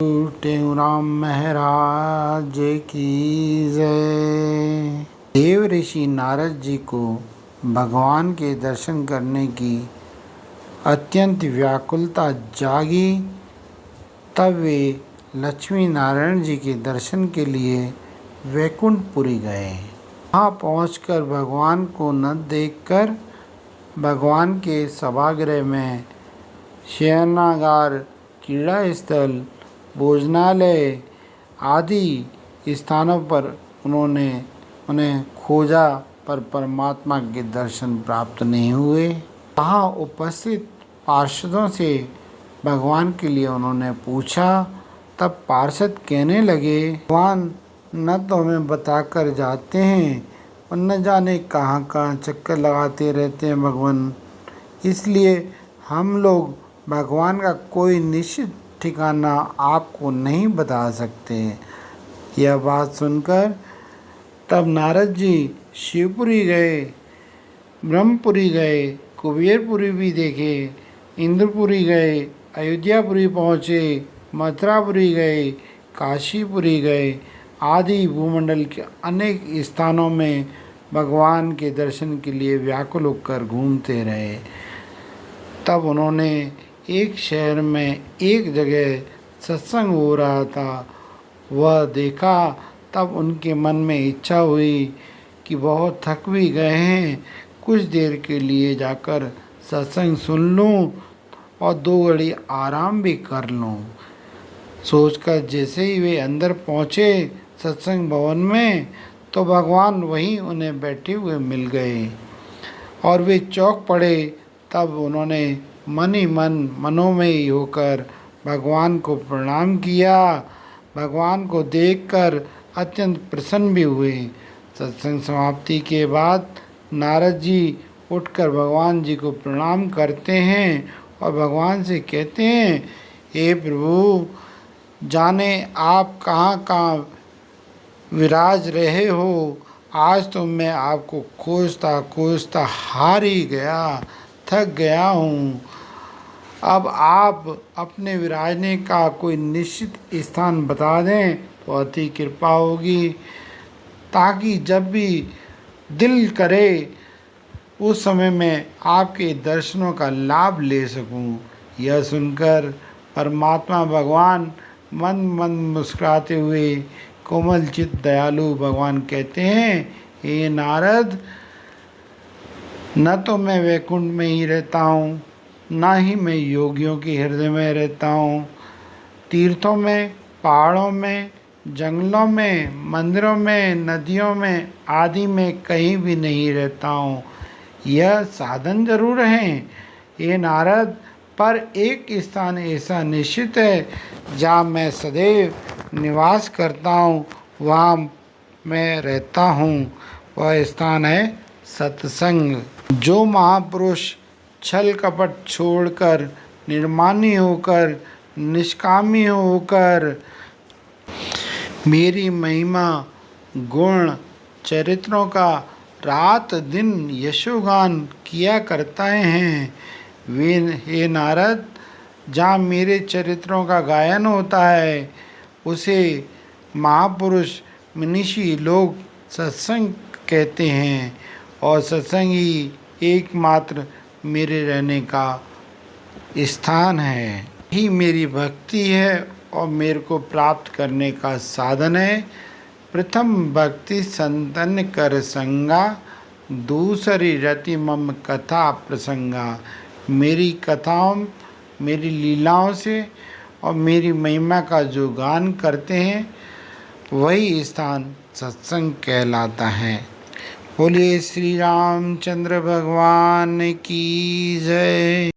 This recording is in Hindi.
टेऊराम महाराज की जय। देव ऋषि नारद जी को भगवान के दर्शन करने की अत्यंत व्याकुलता जागी। तब वे लक्ष्मी नारायण जी के दर्शन के लिए वैकुंठपुरी गए। वहाँ पहुंचकर भगवान को न देखकर भगवान के सभागृह में शयनागार, क्रीड़ा स्थल, भोजनालय आदि स्थानों पर उन्हें खोजा, पर परमात्मा के दर्शन प्राप्त नहीं हुए। वहाँ उपस्थित पार्षदों से भगवान के लिए उन्होंने पूछा। तब पार्षद कहने लगे, भगवान न तो हमें बताकर जाते हैं और न जाने कहाँ कहाँ चक्कर लगाते रहते हैं भगवान, इसलिए हम लोग भगवान का कोई निश्चित ठिकाना आपको नहीं बता सकते। यह बात सुनकर तब नारद जी शिवपुरी गए, ब्रह्मपुरी गए, कुबेरपुरी भी देखे, इंद्रपुरी गए, अयोध्यापुरी पहुँचे, मथुरापुरी गए, काशीपुरी गए आदि भूमंडल के अनेक स्थानों में भगवान के दर्शन के लिए व्याकुल होकर घूमते रहे। तब उन्होंने एक शहर में एक जगह सत्संग हो रहा था, वह देखा। तब उनके मन में इच्छा हुई कि बहुत थक भी गए हैं, कुछ देर के लिए जाकर सत्संग सुन लूं और 2 घड़ी आराम भी कर लूं। सोचकर जैसे ही वे अंदर पहुँचे सत्संग भवन में, तो भगवान वहीं उन्हें बैठे हुए मिल गए और वे चौंक पड़े। तब उन्होंने मन ही मनोमय होकर भगवान को प्रणाम किया। भगवान को देखकर अत्यंत प्रसन्न भी हुए। सत्संग समाप्ति के बाद नारद जी उठकर भगवान जी को प्रणाम करते हैं और भगवान से कहते हैं, हे प्रभु, जाने आप कहाँ कहाँ विराज रहे हो। आज तो मैं आपको खोजता खोजता हार ही गया, थक गया हूँ। अब आप अपने विराजने का कोई निश्चित स्थान बता दें तो अति कृपा होगी, ताकि जब भी दिल करे उस समय में आपके दर्शनों का लाभ ले सकूं। यह सुनकर परमात्मा भगवान मन मुस्कुराते हुए कोमल चित दयालु भगवान कहते हैं, हे नारद, न तो मैं वैकुंठ में ही रहता हूँ, ना ही मैं योगियों के हृदय में रहता हूँ। तीर्थों में, पहाड़ों में, जंगलों में, मंदिरों में, नदियों में आदि में कहीं भी नहीं रहता हूँ। यह साधन जरूर हैं ये नारद, पर एक स्थान ऐसा निश्चित है जहाँ मैं सदैव निवास करता हूँ, वहाँ मैं रहता हूँ। वह स्थान है सत्संग। जो महापुरुष छल कपट छोड़कर, निर्मानी होकर, निष्कामी होकर मेरी महिमा, गुण, चरित्रों का रात दिन यशोगान किया करते हैं, वे, हे नारद, जहाँ मेरे चरित्रों का गायन होता है उसे महापुरुष मनीषी लोग सत्संग कहते हैं, और सत्संग ही एकमात्र मेरे रहने का स्थान है। ही मेरी भक्ति है और मेरे को प्राप्त करने का साधन है। प्रथम भक्ति संतन कर संगा, दूसरी रति मम कथा प्रसंगा। मेरी कथाओं, मेरी लीलाओं से और मेरी महिमा का जो गान करते हैं वही स्थान सत्संग कहलाता है। बोलिए श्री रामचंद्र भगवान की जय।